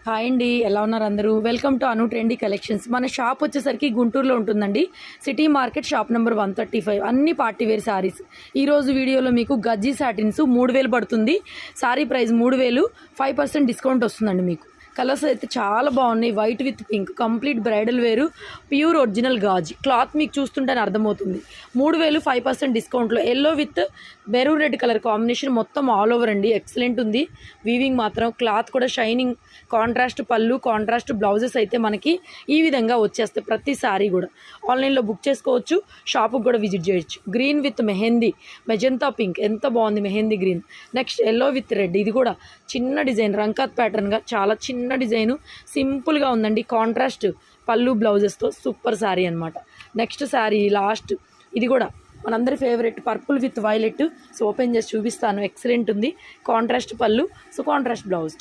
Hi అండి, ఎలా ఉన్నారు అందరూ? Welcome to Anu trendy collections. మన షాప్ వచ్చేసరికి గుంటూరులో ఉంటుందండి. City market shop number 135. అన్ని పార్టీ వేర్ శారీస్. ఈరోజు వీడియోలో మీకు గజ్జీ సాటిన్స్ 3000 పడుతుంది. శారీ ప్రైస్ 3000, 5% డిస్కౌంట్ వస్తుందండి. మీకు కలర్స్ అయితే చాలా బాగున్నాయి. White with pink, complete bridal వేరు, ప్యూర్ ఒరిజినల్ గాజీ క్లాత్ మీకు చూస్తుంటేనే అర్థమవుతుంది. 3000, 5% డిస్కౌంట్లో. Yellow with maroon red colour combination, మొత్తం ఆల్ ఓవర్ అండి. ఎక్సలెంట్ ఉంది వీవింగ్ మాత్రం. క్లాత్ కూడా షైనింగ్, కాంట్రాస్ట్ పళ్ళు, కాంట్రాస్ట్ బ్లౌజెస్ అయితే మనకి ఈ విధంగా వచ్చేస్తాయి. ప్రతి సారీ కూడా ఆన్లైన్లో బుక్ చేసుకోవచ్చు, షాప్కి కూడా విజిట్ చేయొచ్చు. Green with mehndi, magenta pink, ఎంత బాగుంది mehndi green. Next yellow with red, ఇది కూడా చిన్న డిజైన్, రంకాత్ ప్యాటర్న్గా చాలా చిన్న డిజైను, సింపుల్గా ఉందండి. కాంట్రాస్ట్ పళ్ళు బ్లౌజెస్తో సూపర్ శారీ అనమాట. నెక్స్ట్ శారీ లాస్ట్, ఇది కూడా మనందరి favourite, purple with violet. So open చేసి చూపిస్తాను. ఎక్సలెంట్ ఉంది. కాంట్రాస్ట్ పళ్ళు, సో కాంట్రాస్ట్ బ్లౌజ్.